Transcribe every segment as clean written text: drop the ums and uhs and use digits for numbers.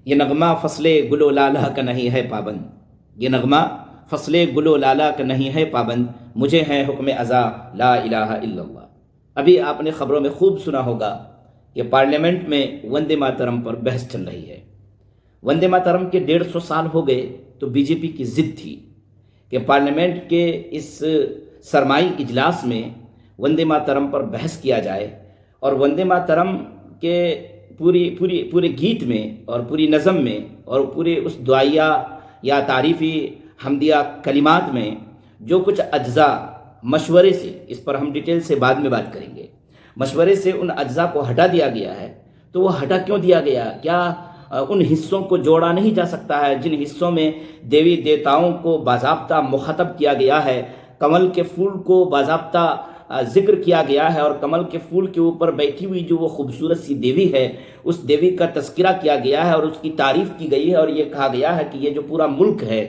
یہ نغمہ فصل گل و لالہ کا نہیں ہے پابند، یہ نغمہ فصل گل و لالہ کا نہیں ہے پابند، مجھے ہے حکم ازا لا الہ الا اللہ۔ ابھی آپ نے خبروں میں خوب سنا ہوگا کہ پارلیمنٹ میں وندے ماترم پر بحث چل رہی ہے۔ وندے ماترم کے 150 سال ہو گئے تو بی جے پی کی ضد تھی کہ پارلیمنٹ کے اس سرمائی اجلاس میں وندے ماترم پر بحث کیا جائے، اور وندے ماترم کے پورے گیت میں اور پوری نظم میں اور پورے اس دعائیہ یا تعریفی حمدیہ کلمات میں جو کچھ اجزاء مشورے سے، اس پر ہم ڈیٹیل سے بعد میں بات کریں گے، مشورے سے ان اجزاء کو ہٹا دیا گیا ہے، تو وہ ہٹا کیوں دیا گیا؟ کیا ان حصوں کو جوڑا نہیں جا سکتا ہے جن حصوں میں دیوی دیوتاؤں کو باضابطہ مخاطب کیا گیا ہے، کمل کے پھول کو باضابطہ ذکر کیا گیا ہے، اور کمل کے پھول کے اوپر بیٹھی ہوئی جو وہ خوبصورت سی دیوی ہے، اس دیوی کا تذکرہ کیا گیا ہے اور اس کی تعریف کی گئی ہے، اور یہ کہا گیا ہے کہ یہ جو پورا ملک ہے،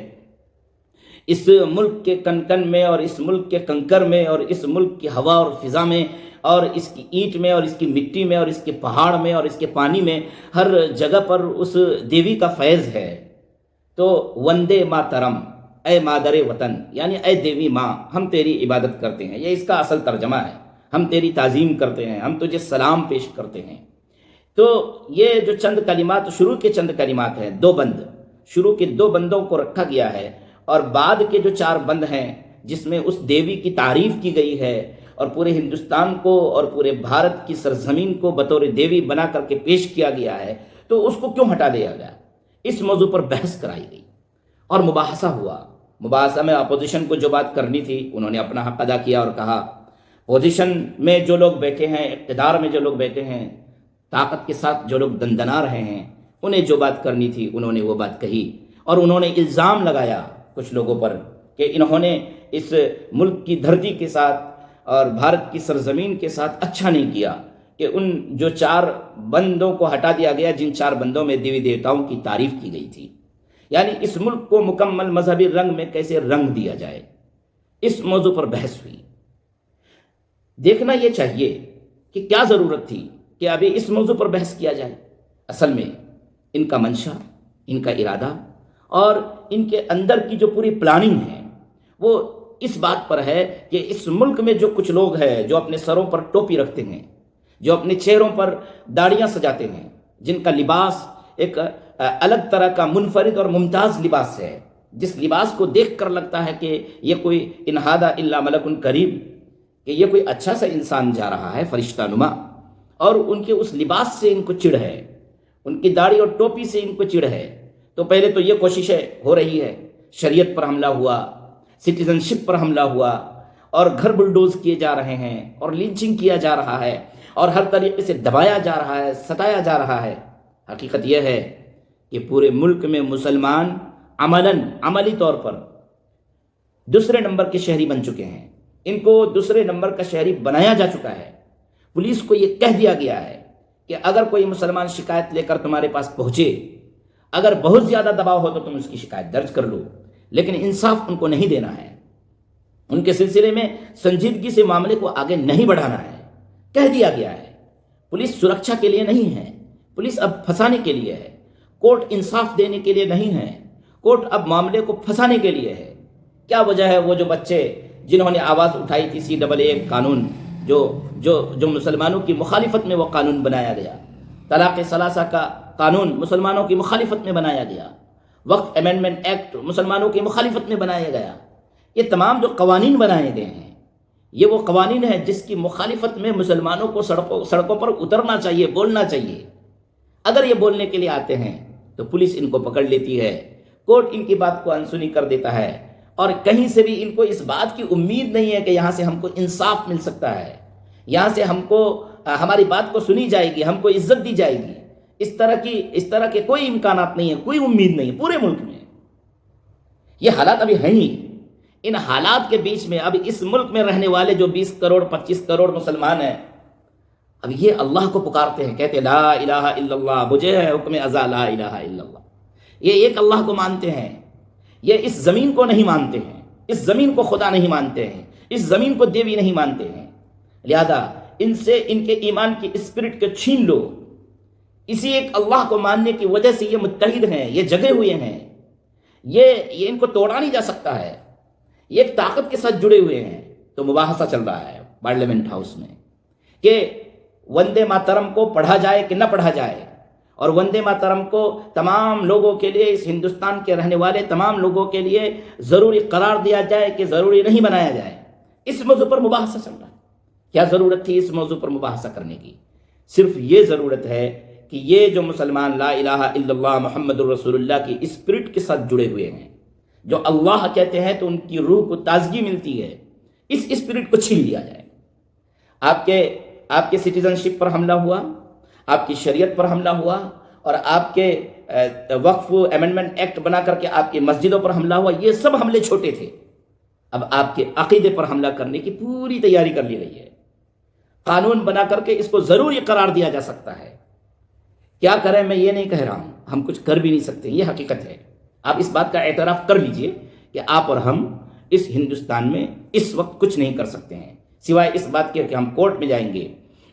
اس ملک کے کن میں اور اس ملک کے کنکر میں اور اس ملک کی ہوا اور فضا میں اور اس کی اینٹ میں اور اس کی مٹی میں اور اس کے پہاڑ میں اور اس کے پانی میں، ہر جگہ پر اس دیوی کا فیض ہے۔ تو وندے ماترم، اے مادر وطن، یعنی اے دیوی ماں، ہم تیری عبادت کرتے ہیں، یہ اس کا اصل ترجمہ ہے، ہم تیری تعظیم کرتے ہیں، ہم تجھے سلام پیش کرتے ہیں۔ تو یہ جو چند کلمات، شروع کے چند کلمات ہیں، 2 بند، شروع کے 2 بندوں کو رکھا گیا ہے، اور بعد کے جو 4 بند ہیں جس میں اس دیوی کی تعریف کی گئی ہے اور پورے ہندوستان کو اور پورے بھارت کی سرزمین کو بطور دیوی بنا کر کے پیش کیا گیا ہے، تو اس کو کیوں ہٹا دیا گیا؟ اس موضوع پر بحث کرائی گئی اور مباحثہ ہوا۔ مباحثہ میں اپوزیشن کو جو بات کرنی تھی انہوں نے اپنا حق ادا کیا اور کہا، پوزیشن میں جو لوگ بیٹھے ہیں، اقتدار میں جو لوگ بیٹھے ہیں، طاقت کے ساتھ جو لوگ دندنا رہے ہیں، انہیں جو بات کرنی تھی انہوں نے وہ بات کہی، اور انہوں نے الزام لگایا کچھ لوگوں پر کہ انہوں نے اس ملک کی دھرتی کے ساتھ اور بھارت کی سرزمین کے ساتھ اچھا نہیں کیا، کہ ان جو 4 بندوں کو ہٹا دیا گیا، جن 4 بندوں میں دیوی دیوتاؤں کی تعریف کی گئی تھی، یعنی اس ملک کو مکمل مذہبی رنگ میں کیسے رنگ دیا جائے، اس موضوع پر بحث ہوئی۔ دیکھنا یہ چاہیے کہ کیا ضرورت تھی کہ ابھی اس موضوع پر بحث کیا جائے۔ اصل میں ان کا منشا، ان کا ارادہ اور ان کے اندر کی جو پوری پلاننگ ہے وہ اس بات پر ہے کہ اس ملک میں جو کچھ لوگ ہیں جو اپنے سروں پر ٹوپی رکھتے ہیں، جو اپنے چہروں پر داڑیاں سجاتے ہیں، جن کا لباس ایک الگ طرح کا منفرد اور ممتاز لباس ہے، جس لباس کو دیکھ کر لگتا ہے کہ یہ کوئی ان ھذا الا ملک کریم، کہ یہ کوئی اچھا سا انسان جا رہا ہے فرشتہ نما، اور ان کے اس لباس سے ان کو چڑ ہے، ان کی داڑھی اور ٹوپی سے ان کو چڑ ہے۔ تو پہلے تو یہ کوششیں ہو رہی ہے، شریعت پر حملہ ہوا، سٹیزن شپ پر حملہ ہوا، اور گھر بلڈوز کیے جا رہے ہیں، اور لنچنگ کیا جا رہا ہے، اور ہر طریقے سے دبایا جا رہا ہے، ستایا جا رہا ہے۔ حقیقت یہ ہے کہ پورے ملک میں مسلمان عملی طور پر دوسرے نمبر کے شہری بن چکے ہیں، ان کو دوسرے نمبر کا شہری بنایا جا چکا ہے۔ پولیس کو یہ کہہ دیا گیا ہے کہ اگر کوئی مسلمان شکایت لے کر تمہارے پاس پہنچے، اگر بہت زیادہ دباؤ ہو تو تم اس کی شکایت درج کر لو، لیکن انصاف ان کو نہیں دینا ہے، ان کے سلسلے میں سنجیدگی سے معاملے کو آگے نہیں بڑھانا ہے۔ کہہ دیا گیا ہے پولیس سرکشا کے لیے نہیں ہے، پولیس اب پھنسانے کے لیے ہے، کورٹ انصاف دینے کے لیے نہیں ہے، کورٹ اب معاملے کو پھنسانے کے لیے ہے۔ کیا وجہ ہے وہ جو بچے جنہوں نے آواز اٹھائی تھی CAA قانون، جو مسلمانوں کی مخالفت میں وہ قانون بنایا گیا، طلاق ثلاثہ کا قانون مسلمانوں کی مخالفت میں بنایا گیا، وقف امینڈمنٹ ایکٹ مسلمانوں کی مخالفت میں بنایا گیا، یہ تمام جو قوانین بنائے گئے ہیں یہ وہ قوانین ہیں جس کی مخالفت میں مسلمانوں کو سڑکوں پر اترنا چاہیے، بولنا چاہیے۔ اگر یہ بولنے کے لیے آتے ہیں تو پولیس ان کو پکڑ لیتی ہے، کورٹ ان کی بات کو انسنی کر دیتا ہے، اور کہیں سے بھی ان کو اس بات کی امید نہیں ہے کہ یہاں سے ہم کو انصاف مل سکتا ہے، یہاں سے ہم کو ہماری بات کو سنی جائے گی، ہم کو عزت دی جائے گی۔ اس طرح کے کوئی امکانات نہیں ہیں، کوئی امید نہیں ہے پورے ملک میں۔ یہ حالات ابھی ہیں ہی۔ ان حالات کے بیچ میں اب اس ملک میں رہنے والے جو 20 کروڑ 25 کروڑ مسلمان ہیں، اب یہ اللہ کو پکارتے ہیں، کہتے ہیں لا الہ الا اللہ، مجھے ہے حکم ازا لا الہ الا اللہ۔ یہ ایک اللہ کو مانتے ہیں، یہ اس زمین کو نہیں مانتے ہیں، اس زمین کو خدا نہیں مانتے ہیں، اس زمین کو دیوی نہیں مانتے ہیں۔ لہذا ان سے ان کے ایمان کی اسپرٹ کو چھین لو، اسی ایک اللہ کو ماننے کی وجہ سے یہ متحد ہیں، یہ جگے ہوئے ہیں، یہ ان کو توڑا نہیں جا سکتا ہے، یہ ایک طاقت کے ساتھ جڑے ہوئے ہیں۔ تو مباحثہ چل رہا ہے پارلیمنٹ ہاؤس میں کہ وندے ماترم کو پڑھا جائے کہ نہ پڑھا جائے، اور وندے ماترم کو تمام لوگوں کے لیے، اس ہندوستان کے رہنے والے تمام لوگوں کے لیے ضروری قرار دیا جائے کہ ضروری نہیں بنایا جائے۔ اس موضوع پر مباحثہ چل رہا ہے۔ کیا ضرورت تھی اس موضوع پر مباحثہ کرنے کی؟ صرف یہ ضرورت ہے کہ یہ جو مسلمان لا الہ الا اللہ محمد الرسول اللہ کی اسپرٹ کے ساتھ جڑے ہوئے ہیں، جو اللہ کہتے ہیں تو ان کی روح کو تازگی ملتی ہے، اس اسپرٹ کو چھین لیا جائے۔ آپ کے سٹیزن شپ پر حملہ ہوا، آپ کی شریعت پر حملہ ہوا، اور آپ کے وقف امینڈمنٹ ایکٹ بنا کر کے آپ کی مسجدوں پر حملہ ہوا۔ یہ سب حملے چھوٹے تھے، اب آپ کے عقیدے پر حملہ کرنے کی پوری تیاری کر لی گئی ہے۔ قانون بنا کر کے اس کو ضروری قرار دیا جا سکتا ہے۔ کیا کریں میں یہ نہیں کہہ رہا ہوں، ہم کچھ کر بھی نہیں سکتے، یہ حقیقت ہے۔ آپ اس بات کا اعتراف کر لیجئے کہ آپ اور ہم اس ہندوستان میں اس وقت کچھ نہیں کر سکتے ہیں، سوائے اس بات کے کہ ہم کورٹ میں جائیں گے،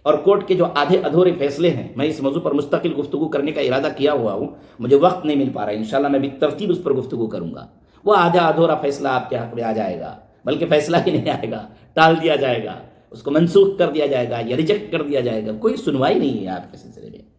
اور کورٹ کے جو آدھے ادھورے فیصلے ہیں، میں اس موضوع پر مستقل گفتگو کرنے کا ارادہ کیا ہوا ہوں، مجھے وقت نہیں مل پا رہا ہے، انشاءاللہ میں بھی ترتیب اس پر گفتگو کروں گا۔ وہ آدھا ادھورا فیصلہ آپ کے حق میں آ جائے گا، بلکہ فیصلہ ہی نہیں آئے گا، ٹال دیا جائے گا، اس کو منسوخ کر دیا جائے گا یا ریجیکٹ کر دیا جائے گا، کوئی سنوائی نہیں ہے آپ کے سلسلے میں۔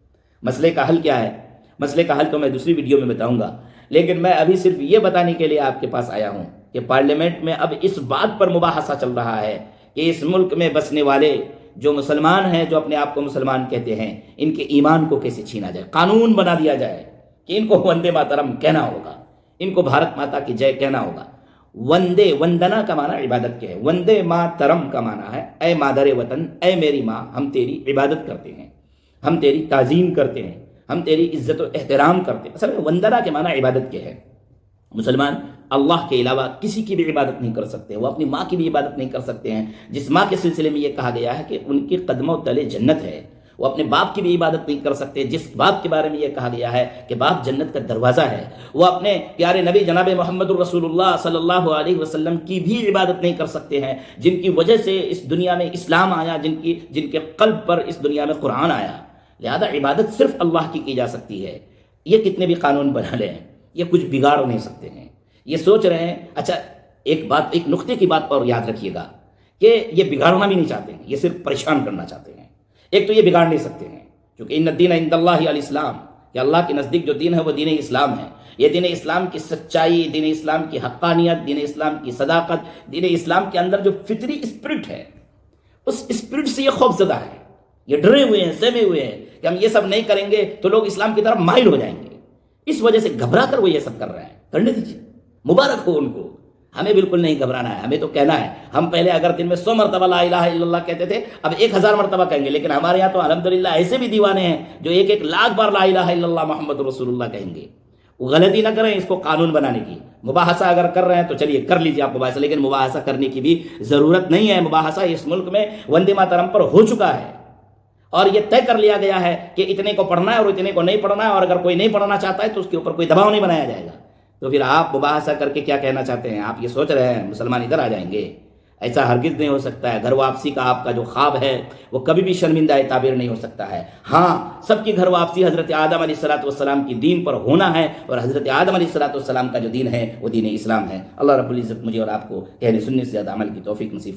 مسئلے کا حل کیا ہے؟ مسئلے کا حل تو میں دوسری ویڈیو میں بتاؤں گا، لیکن میں ابھی صرف یہ بتانے کے لیے آپ کے پاس آیا ہوں کہ پارلیمنٹ میں اب اس بات پر مباحثہ چل رہا ہے کہ اس ملک میں بسنے والے جو مسلمان ہیں، جو اپنے آپ کو مسلمان کہتے ہیں، ان کے ایمان کو کیسے چھینا جائے۔ قانون بنا دیا جائے کہ ان کو وندے ماترم کہنا ہوگا، ان کو بھارت ماتا کی جے کہنا ہوگا۔ وندے، وندنا کا معنی عبادت کے ہے، وندے ماترم کا معنی ہے اے مادر وطن، اے میری ماں، ہم تیری عبادت کرتے ہیں، ہم تیری تعظیم کرتے ہیں، ہم تیری عزت و احترام کرتے ہیں۔ اصل میں وندنا کے معنی عبادت کے ہے۔ مسلمان اللہ کے علاوہ کسی کی بھی عبادت نہیں کر سکتے، وہ اپنی ماں کی بھی عبادت نہیں کر سکتے ہیں، جس ماں کے سلسلے میں یہ کہا گیا ہے کہ ان کے قدموں تلے جنت ہے۔ وہ اپنے باپ کی بھی عبادت نہیں کر سکتے، جس باپ کے بارے میں یہ کہا گیا ہے کہ باپ جنت کا دروازہ ہے۔ وہ اپنے پیارے نبی جناب محمد الرسول اللہ صلی اللہ علیہ وسلم کی بھی عبادت نہیں کر سکتے ہیں، جن کی وجہ سے اس دنیا میں اسلام آیا، جن کے قلب پر اس دنیا میں قرآن آیا۔ لہذا عبادت صرف اللہ کی جا سکتی ہے۔ یہ کتنے بھی قانون بنا لیں، یہ کچھ بگاڑ نہیں سکتے ہیں۔ یہ سوچ رہے ہیں، اچھا ایک نقطے کی بات اور یاد رکھیے گا کہ یہ بگاڑنا بھی نہیں چاہتے ہیں، یہ صرف پریشان کرنا چاہتے ہیں۔ ایک تو یہ بگاڑ نہیں سکتے ہیں کیونکہ ان الدین عند اللہ الاسلام، کہ اللہ کے نزدیک جو دین ہے وہ دین اسلام ہے۔ یہ دین اسلام کی سچائی، دین اسلام کی حقانیت، دین اسلام کی صداقت، دین اسلام کے اندر جو فطری اسپرٹ ہے، اس اسپرٹ سے یہ خوف زدہ ہے، یہ ڈرے ہوئے ہیں، سہمے ہوئے ہیں کہ ہم یہ سب نہیں کریں گے تو لوگ اسلام کی طرف مائل ہو جائیں گے۔ اس وجہ سے گھبرا کر وہ یہ سب کر رہے ہیں۔ کرنے دیجیے، مبارک ہو ان کو۔ ہمیں بالکل نہیں گھبرانا ہے، ہمیں تو کہنا ہے۔ ہم پہلے اگر دن میں 100 مرتبہ لا الہ الا اللہ کہتے تھے، اب 1000 مرتبہ کہیں گے، لیکن ہمارے یہاں تو الحمدللہ ایسے بھی دیوانے ہیں جو 1,00,000 بار لا الہ الا اللہ محمد رسول اللہ کہیں گے۔ وہ غلطی نہ کریں اس کو قانون بنانے کی۔ مباحثہ اگر کر رہے ہیں تو چلیے کر لیجیے آپ مباحثہ، لیکن مباحثہ کرنے کی بھی ضرورت نہیں ہے۔ مباحثہ اس ملک میں وندے ماترم پر ہو چکا ہے، اور یہ طے کر لیا گیا ہے کہ اتنے کو پڑھنا ہے اور اتنے کو نہیں پڑھنا ہے، اور اگر کوئی نہیں پڑھنا چاہتا ہے تو اس کے اوپر کوئی دباؤ نہیں بنایا جائے گا۔ تو پھر آپ مباحثہ کر کے کیا کہنا چاہتے ہیں؟ آپ یہ سوچ رہے ہیں مسلمان ادھر آ جائیں گے؟ ایسا ہرگز نہیں ہو سکتا ہے۔ گھر واپسی کا آپ کا جو خواب ہے وہ کبھی بھی شرمندہ تعبیر نہیں ہو سکتا ہے۔ ہاں، سب کی گھر واپسی حضرت آدم علیہ الصلوۃ والسلام کی دین پر ہونا ہے، اور حضرت آدم علیہ الصلوۃ والسلام کا جو دین ہے وہ دین اسلام ہے۔ اللہ رب العزت مجھے اور آپ کو کہنے سننے سے زیادہ عمل کی توفیق نصیب